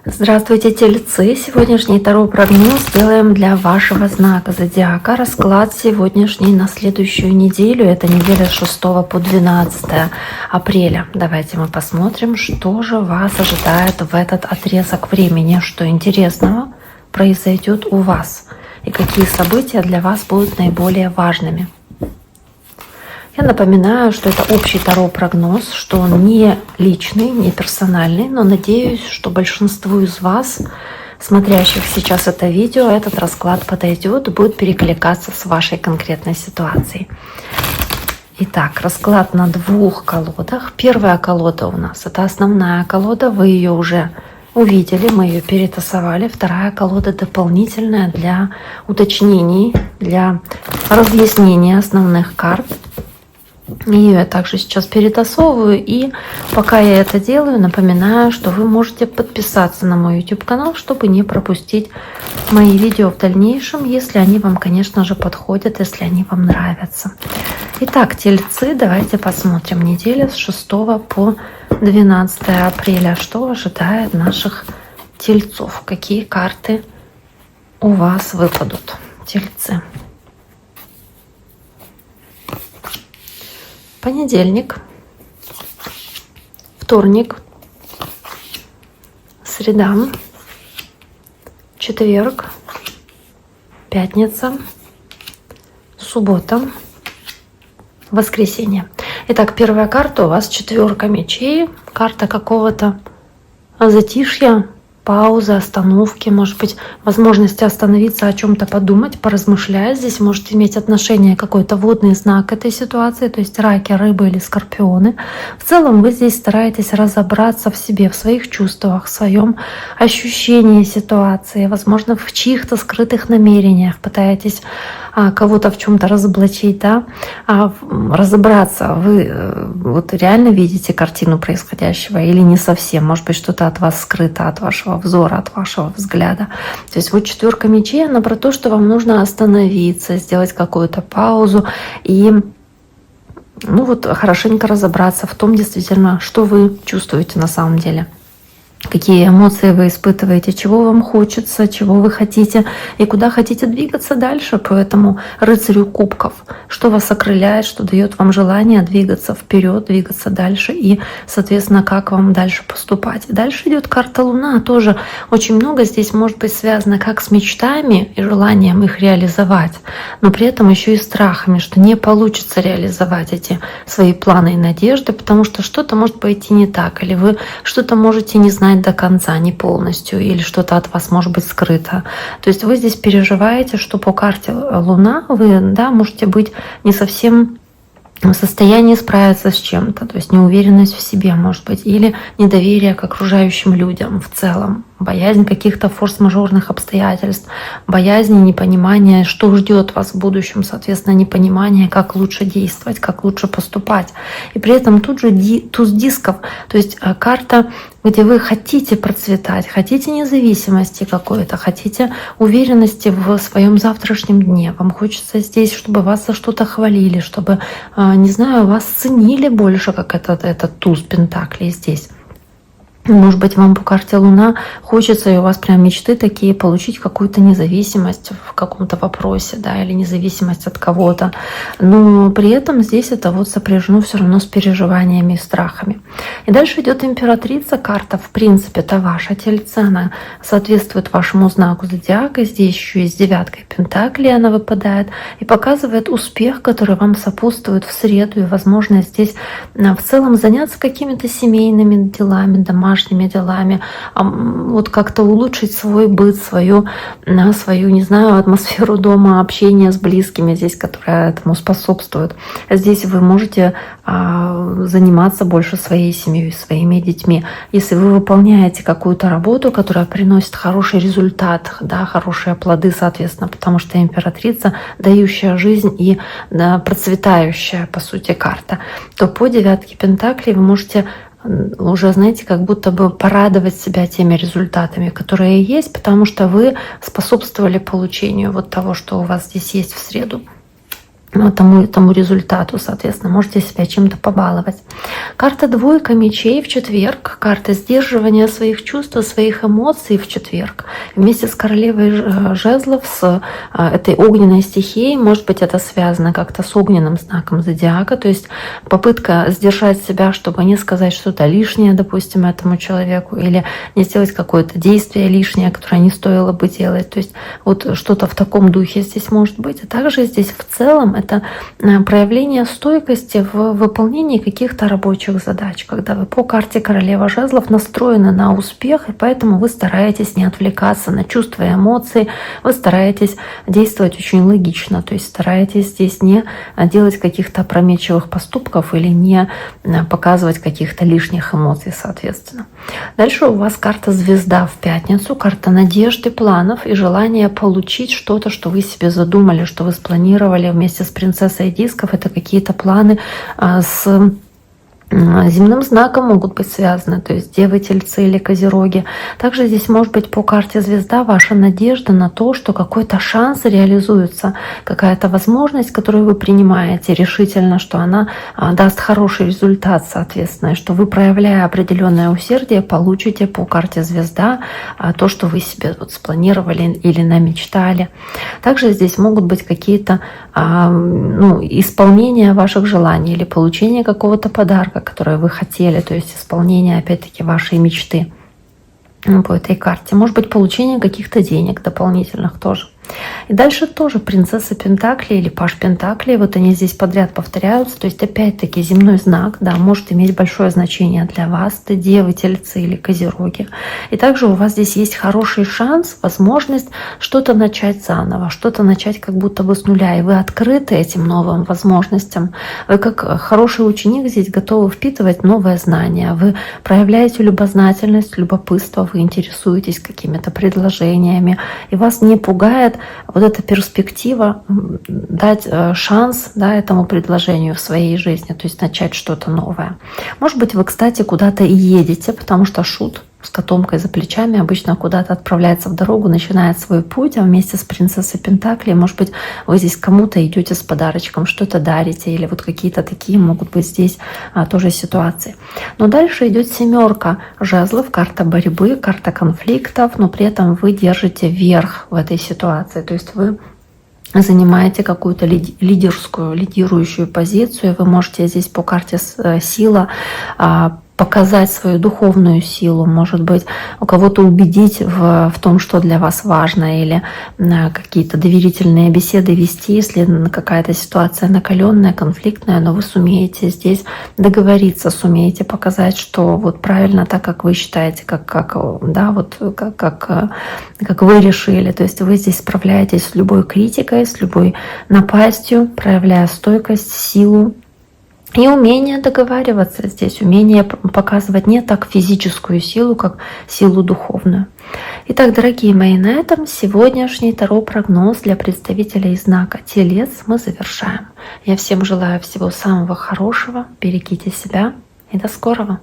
Здравствуйте, тельцы! Сегодняшний таро-прогноз сделаем для вашего знака зодиака. Расклад сегодняшний на следующую неделю. Это неделя с 6 по 12 апреля. Давайте мы посмотрим, что же вас ожидает в этот отрезок времени, что интересного произойдет у вас и какие события для вас будут наиболее важными. Я напоминаю, что это общий таро-прогноз, что он не личный, не персональный, но надеюсь, что большинству из вас, смотрящих сейчас это видео, этот расклад подойдет и будет перекликаться с вашей конкретной ситуацией. Итак, расклад на двух колодах. Первая колода у нас — это основная колода, вы ее уже увидели, мы ее перетасовали. Вторая колода дополнительная для уточнений, для разъяснения основных карт. Ее я также сейчас перетасовываю, и пока я это делаю, напоминаю, что вы можете подписаться на мой YouTube канал, чтобы не пропустить мои видео в дальнейшем, если они вам, конечно же, подходят, если они вам нравятся. Итак, тельцы, давайте посмотрим неделю с 6 по 12 апреля, что ожидает наших тельцов, какие карты у вас выпадут, тельцы. Понедельник, вторник, среда, четверг, пятница, суббота, воскресенье. Итак, первая карта у вас четверка мечей, карта какого-то затишья, паузы, остановки, может быть, возможности остановиться, о чем-то подумать, поразмышлять. Здесь может иметь отношение какой-то водный знак к этой ситуации, то есть раки, рыбы или скорпионы. В целом вы здесь стараетесь разобраться в себе, в своих чувствах, в своем ощущении ситуации, возможно, в чьих-то скрытых намерениях, пытаетесь кого-то в чем-то разоблачить, да, разобраться. Вы вот реально видите картину происходящего или не совсем? Может быть, что-то от вас скрыто, от вашего взора, от вашего взгляда. То есть вот четверка мечей, она про то, что вам нужно остановиться, сделать какую-то паузу и хорошенько разобраться в том, действительно, что вы чувствуете на самом деле. Какие эмоции вы испытываете, чего вам хочется, чего вы хотите и куда хотите двигаться дальше по этому рыцарю кубков. Что вас окрыляет, что дает вам желание двигаться вперед, двигаться дальше и, соответственно, как вам дальше поступать. Дальше идет карта Луна, тоже очень много здесь может быть связано как с мечтами и желанием их реализовать, но при этом еще и страхами, что не получится реализовать эти свои планы и надежды, потому что что-то может пойти не так, или вы что-то можете не знать до конца, не полностью, или что-то от вас может быть скрыто. То есть вы здесь переживаете, что по карте Луна вы, можете быть не совсем в состоянии справиться с чем-то, то есть неуверенность в себе, может быть, или недоверие к окружающим людям в целом, боязнь каких-то форс-мажорных обстоятельств, боязнь и непонимание, что ждет вас в будущем, соответственно, непонимание, как лучше действовать, как лучше поступать. И при этом тут же туз дисков, то есть карта, где вы хотите процветать, хотите независимости какой-то, хотите уверенности в своем завтрашнем дне. Вам хочется здесь, чтобы вас за что-то хвалили, чтобы, не знаю, вас ценили больше, как этот туз пентаклей здесь. Может быть, вам по карте Луна хочется, и у вас прям мечты такие, получить какую-то независимость в каком-то вопросе, или независимость от кого-то. Но при этом здесь это вот сопряжено все равно с переживаниями и страхами. И дальше идет императрица, карта, в принципе, это ваша тельца, она соответствует вашему знаку зодиака. Здесь еще и с девяткой пентаклей она выпадает и показывает успех, который вам сопутствует в среду, и возможно здесь в целом заняться какими-то семейными делами, домашними делами, вот как-то улучшить свой быт, свою, не знаю, атмосферу дома, общение с близкими здесь, которая этому способствует. Здесь вы можете заниматься больше своей семьей, своими детьми. Если вы выполняете какую-то работу, которая приносит хороший результат, хорошие плоды, соответственно, потому что императрица, дающая жизнь и процветающая, по сути, карта, то по девятке пентаклей вы можете уже, знаете, как будто бы порадовать себя теми результатами, которые есть, потому что вы способствовали получению вот того, что у вас здесь есть в среду. тому результату, соответственно, можете себя чем-то побаловать. Карта двойка мечей в четверг, карта сдерживания своих чувств, своих эмоций в четверг. Вместе с королевой жезлов, с этой огненной стихией, может быть, это связано как-то с огненным знаком зодиака, то есть попытка сдержать себя, чтобы не сказать что-то лишнее, допустим, этому человеку, или не сделать какое-то действие лишнее, которое не стоило бы делать. То есть вот что-то в таком духе здесь может быть. А также здесь в целом это проявление стойкости в выполнении каких-то рабочих задач, когда вы по карте королева жезлов настроены на успех, и поэтому вы стараетесь не отвлекаться на чувства и эмоции, вы стараетесь действовать очень логично, то есть стараетесь здесь не делать каких-то опрометчивых поступков или не показывать каких-то лишних эмоций, соответственно. Дальше у вас карта звезда в пятницу, карта надежды, планов и желания получить что-то, что вы себе задумали, что вы спланировали вместе с принцессой дисков. Это какие-то планы с земным знаком могут быть связаны, то есть девы, тельцы или козероги. Также здесь может быть по карте звезда ваша надежда на то, что какой-то шанс реализуется, какая-то возможность, которую вы принимаете решительно, что она даст хороший результат, соответственно, и что вы, проявляя определенное усердие, получите по карте звезда то, что вы себе вот спланировали или намечтали. Также здесь могут быть какие-то исполнения ваших желаний или получение какого-то подарка, которое вы хотели, то есть исполнение, опять-таки, вашей мечты по этой карте. Может быть, получение каких-то денег дополнительных тоже. И дальше тоже принцесса Пентаклей или Паж Пентаклей, вот они здесь подряд повторяются, то есть опять-таки земной знак, да, может иметь большое значение для вас, это девы, тельцы или козероги. И также у вас здесь есть хороший шанс, возможность что-то начать заново, что-то начать как будто бы с нуля, и вы открыты этим новым возможностям. Вы как хороший ученик здесь готовы впитывать новые знания, вы проявляете любознательность, любопытство, вы интересуетесь какими-то предложениями, и вас не пугает вот эта перспектива дать шанс, да, этому предложению в своей жизни, то есть начать что-то новое. Может быть, вы, кстати, куда-то и едете, потому что шут с котомкой за плечами обычно куда-то отправляется в дорогу, начинает свой путь, а вместе с принцессой Пентаклей, может быть, вы здесь кому-то идете с подарочком, что-то дарите, или вот какие-то такие могут быть здесь тоже ситуации. Но дальше идет семерка жезлов, карта борьбы, карта конфликтов, но при этом вы держите верх в этой ситуации, то есть вы занимаете какую-то лидирующую позицию, вы можете здесь по карте сила показать свою духовную силу, может быть, у кого-то убедить в том, что для вас важно, или какие-то доверительные беседы вести, если какая-то ситуация накаленная, конфликтная, но вы сумеете здесь договориться, сумеете показать, что вот правильно так, как вы считаете, как вы решили. То есть вы здесь справляетесь с любой критикой, с любой напастью, проявляя стойкость, силу. И умение договариваться здесь, умение показывать не так физическую силу, как силу духовную. Итак, дорогие мои, на этом сегодняшний таро-прогноз для представителей знака Телец мы завершаем. Я всем желаю всего самого хорошего, берегите себя и до скорого!